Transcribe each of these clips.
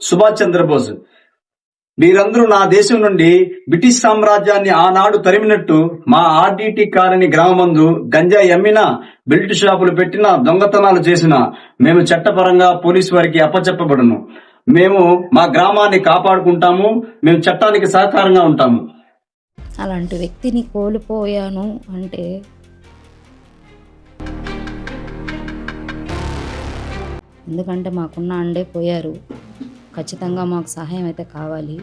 సుభాష్ చంద్రబోస్. మీరందరూ నా దేశం నుండి బ్రిటిష్ సామ్రాజ్యాన్ని ఆనాడు తరిమినట్టు మా ఆర్డిటి కాలనీ గ్రామమందు గంజాయి అమ్మినా, బెల్ట్ షాపులు పెట్టినా, దొంగతనాలు చేసినా మేము చట్టపరంగా పోలీసు వారికి అప్పచెప్పబడును. మేము మా గ్రామాన్ని కాపాడుకుంటాము. మేము చట్టానికి సహకారంగా ఉంటాము. అలాంటి వ్యక్తిని కోల్పోయాను అంటే ఎందుకంటే మాకున్న అండే పోయారు. ఖచ్చితంగా మాకు సహాయం అయితే కావాలి.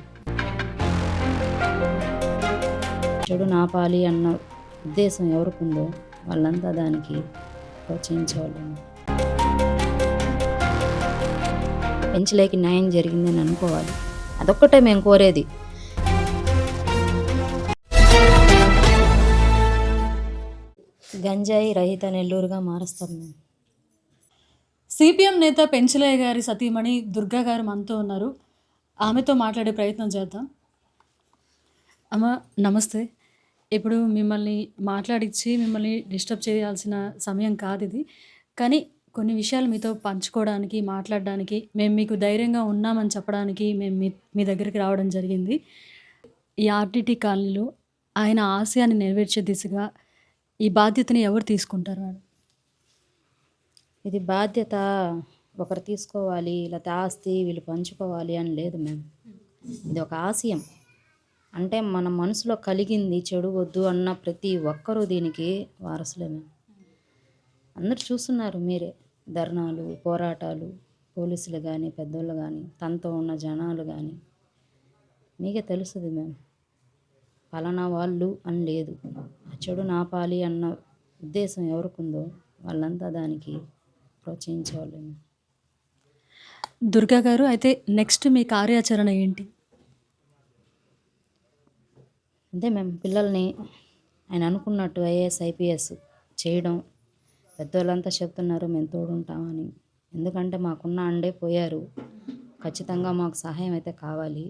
చెడు నాపాలి అన్న ఉద్దేశం ఎవరికుందో వాళ్ళంతా దానికి ప్రోత్సహించేవాళ్ళము. పెంచలేకి న్యాయం జరిగిందని అనుకోవాలి. అదొక్కటే మేము కోరేది. గంజాయి రహిత నెల్లూరుగా మారుస్తాం మేము. సిపిఎం నేత పెంచలయ్య గారి సతీమణి దుర్గా గారు మనతో ఉన్నారు. ఆమెతో మాట్లాడే ప్రయత్నం చేద్దాం. అమ్మ నమస్తే. ఇప్పుడు మిమ్మల్ని మాట్లాడించి మిమ్మల్ని డిస్టర్బ్ చేయాల్సిన సమయం కాదు ఇది. కానీ కొన్ని విషయాలు మీతో పంచుకోవడానికి, మాట్లాడడానికి, మేము మీకు ధైర్యంగా ఉన్నామని చెప్పడానికి మేము మీ దగ్గరికి రావడం జరిగింది. ఈ ఆర్డిటి కాలనీలో ఆయన ఆశయాన్ని నెరవేర్చే దిశగా ఈ బాధ్యతని ఎవరు తీసుకుంటారు మేడం? ఇది బాధ్యత ఒకరు తీసుకోవాలి, లేకపోతే ఆస్తి వీళ్ళు పంచుకోవాలి అని లేదు మ్యామ్. ఇది ఒక ఆశయం. అంటే మన మనసులో కలిగింది చెడు వద్దు అన్న ప్రతి ఒక్కరూ దీనికి వారసులే మ్యామ్. అందరు చూస్తున్నారు మీరే, ధర్నాలు, పోరాటాలు, పోలీసులు కానీ, పెద్దోళ్ళు కానీ, తనతో ఉన్న జనాలు కానీ, మీకే తెలుస్తుంది మ్యామ్. పలానా వాళ్ళు అని లేదు. ఆ చెడు నాపాలి అన్న ఉద్దేశం ఎవరికుందో వాళ్ళంతా దానికి ప్రోత్సహించేవాళ్ళు. దుర్గా గారు, అయితే నెక్స్ట్ మీ కార్యాచరణ ఏంటి? అంతే మేము పిల్లల్ని ఆయన అనుకున్నట్టు ఐఏఎస్ ఐపీఎస్ చేయడం. పెద్దోళ్ళంతా చెప్తున్నారు మేము తోడుంటామని. ఎందుకంటే మాకున్న అండే పోయారు. ఖచ్చితంగా మాకు సహాయం అయితే కావాలి.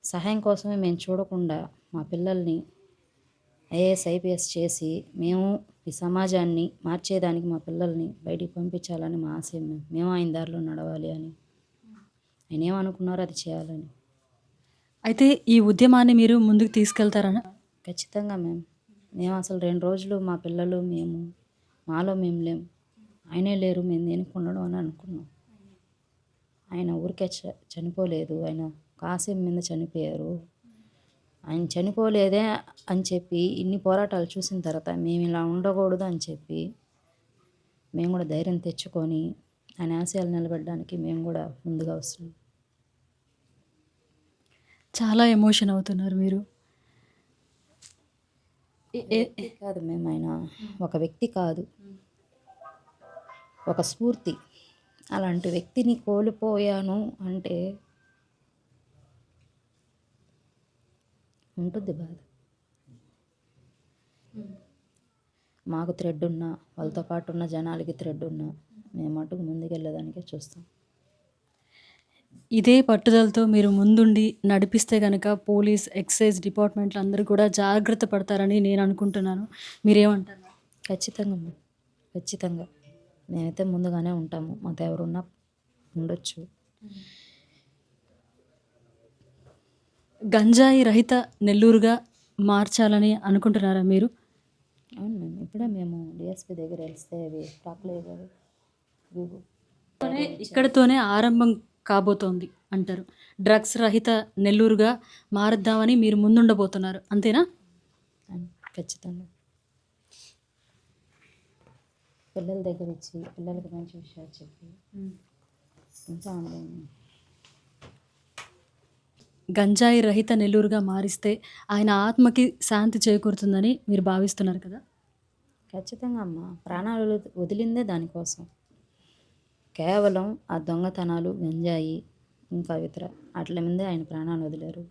సహాయం కోసమే మేము చూడకుండా మా పిల్లల్ని ఐఏఎస్ ఐపీఎస్ చేసి మేము ఈ సమాజాన్ని మార్చేదానికి మా పిల్లల్ని బయటికి పంపించాలని మా ఆశయం. మేము ఆయన దారిలో నడవాలి అని, ఆయన ఏమనుకున్నారో అది చేయాలని. అయితే ఈ ఉద్యమాన్ని మీరు ముందుకు తీసుకెళ్తారని? ఖచ్చితంగా మేము అసలు 2 రోజులు మా పిల్లలు మేము మాలో మేము లేము. ఆయనే లేరు, మేము దేనికి ఉండడం అని అనుకున్నాం. ఆయన ఊరికే చనిపోలేదు. ఆయన ఒక ఆశయం మీద చనిపోయారు. ఆయన చనిపోలేదే అని చెప్పి ఇన్ని పోరాటాలు చూసిన తర్వాత మేము ఇలా ఉండకూడదు అని చెప్పి మేము కూడా ధైర్యం తెచ్చుకొని ఆయన ఆశయాలు నిలబడడానికి మేము కూడా ముందుగా వస్తున్నాం. చాలా ఎమోషన్ అవుతున్నారు మీరు. కాదు మేము ఆయన ఒక వ్యక్తి కాదు, ఒక స్ఫూర్తి. అలాంటి వ్యక్తిని కోల్పోయాను అంటే ఉంటుంది బాధ. మాకు థ్రెడ్ ఉన్నా, వాళ్ళతో పాటు ఉన్న జనాలకి థ్రెడ్ ఉన్నా మేము మటుకు ముందుకెళ్ళేదానికే చూస్తాం. ఇదే పట్టుదలతో మీరు ముందుండి నడిపిస్తే కనుక పోలీస్, ఎక్సైజ్ డిపార్ట్మెంట్లు అందరూ కూడా జాగ్రత్త పడతారని నేను అనుకుంటున్నాను. మీరేమంటారు? ఖచ్చితంగా మేమైతే ముందుగానే ఉంటాము. మాతో ఎవరున్నా ఉండొచ్చు. గంజాయి రహిత నెల్లూరుగా మార్చాలని అనుకుంటున్నారా మీరు? అవును మ్యామ్. ఇప్పుడే మేము డిఎస్పీ దగ్గర వెళ్తే అవి రాకలేదు. ఇక్కడతోనే ఆరంభం కాబోతోంది అంటారు. డ్రగ్స్ రహిత నెల్లూరుగా మారుద్దామని మీరు ముందుండబోతున్నారు, అంతేనా? ఖచ్చితంగా పిల్లల దగ్గర ఇచ్చి పిల్లలకి మంచి విషయాలు చెప్పి ఇంకా గంజాయి రహిత నెల్లూరుగా మారిస్తే ఆయన ఆత్మకి శాంతి చేకూరుతుందని మీరు భావిస్తున్నారు కదా? ఖచ్చితంగా అమ్మ. ప్రాణాలు వదిలిందే దానికోసం. కేవలం ఆ దొంగతనాలు, గంజాయి, ఇంకా ఇతర వాటి మీదే ఆయన ప్రాణాలు వదిలేరు.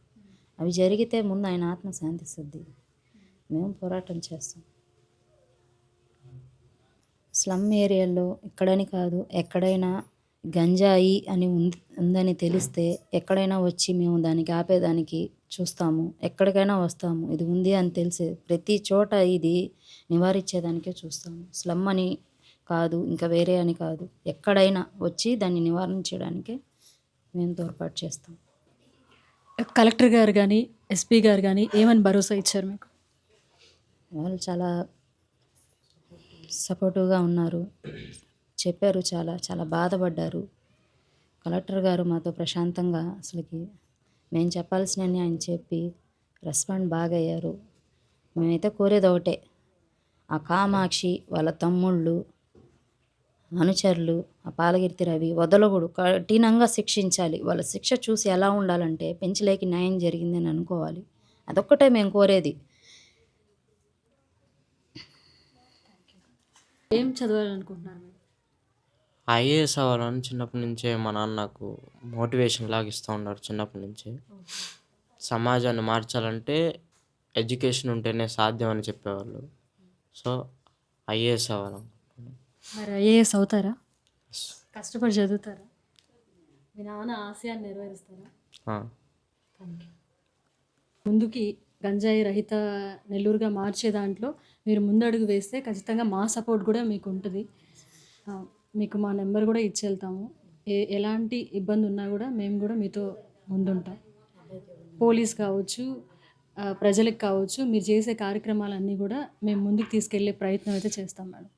అవి జరిగితే ముందు ఆయన ఆత్మ శాంతిస్తుంది. మేము పోరాటం చేస్తాం. స్లమ్ ఏరియాల్లో ఇక్కడని కాదు, ఎక్కడైనా గంజాయి అని ఉందని తెలిస్తే ఎక్కడైనా వచ్చి మేము దానికి ఆపేదానికి చూస్తాము. ఎక్కడికైనా వస్తాము. ఇది ఉంది అని తెలిసే ప్రతి చోట ఇది నివారించేదానికే చూస్తాము. స్లమ్ అని కాదు, ఇంకా వేరే అని కాదు, ఎక్కడైనా వచ్చి దాన్ని నివారించడానికే మేము తోడ్పాటు చేస్తాం. కలెక్టర్ గారు కానీ ఎస్పీ గారు కానీ ఏమని భరోసా ఇచ్చారు మీకు? వాళ్ళు చాలా సపోర్టివ్గా ఉన్నారు, చెప్పారు, చాలా చాలా బాధపడ్డారు. కలెక్టర్ గారు మాతో ప్రశాంతంగా అసలుకి మేము చెప్పాల్సినవి ఆయన చెప్పి రెస్పాండ్ బాగా అయ్యారు. మేమైతే కోరేది ఒకటే, ఆ కామాక్షి వాళ్ళ తమ్ముళ్ళు అనుచరులు ఆ పాలగిర్తి రవి వదలకూడదు, కఠినంగా శిక్షించాలి. వాళ్ళ శిక్ష చూసి ఎలా ఉండాలంటే పెంచలేకి న్యాయం జరిగిందని అనుకోవాలి. అదొక్కటే మేము కోరేది. ఏం చదవాలనుకుంటున్నారు మీరు? ఐఏఎస్ అవ్వాలని చిన్నప్పటి నుంచే మా నాన్న నాకు మోటివేషన్ లాగా ఇస్తూ ఉన్నారు. చిన్నప్పటి నుంచే సమాజాన్ని మార్చాలంటే ఎడ్యుకేషన్ ఉంటేనే సాధ్యం అని చెప్పేవాళ్ళు. సో ఐఏఎస్ అవ్వాలనుకుంటున్నాను. మరి ఐఏఎస్ అవుతారా? కష్టపడి చదువుతారా? మీ నాన్న ఆశయాన్ని నెరవేరుస్తారా? ముందుకి గంజాయి రహిత నెల్లూరుగా మార్చే దాంట్లో మీరు ముందడుగు వేస్తే ఖచ్చితంగా మా సపోర్ట్ కూడా మీకు ఉంటుంది. మీకు మా నెంబర్ కూడా ఇచ్చి వెళ్తాము. ఎలాంటి ఇబ్బంది ఉన్నా కూడా మేము కూడా మీతో ముందుంటాం. పోలీస్ కావచ్చు, ప్రజలకు కావచ్చు, మీరు చేసే కార్యక్రమాలన్నీ కూడా మేము ముందుకు తీసుకెళ్లే ప్రయత్నం అయితే చేస్తాం మేడం.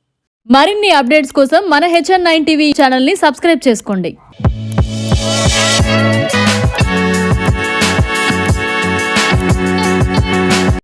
మరిన్ని అప్డేట్స్ కోసం మన HN9 టీవీ ఛానల్ని సబ్స్క్రైబ్ చేసుకోండి.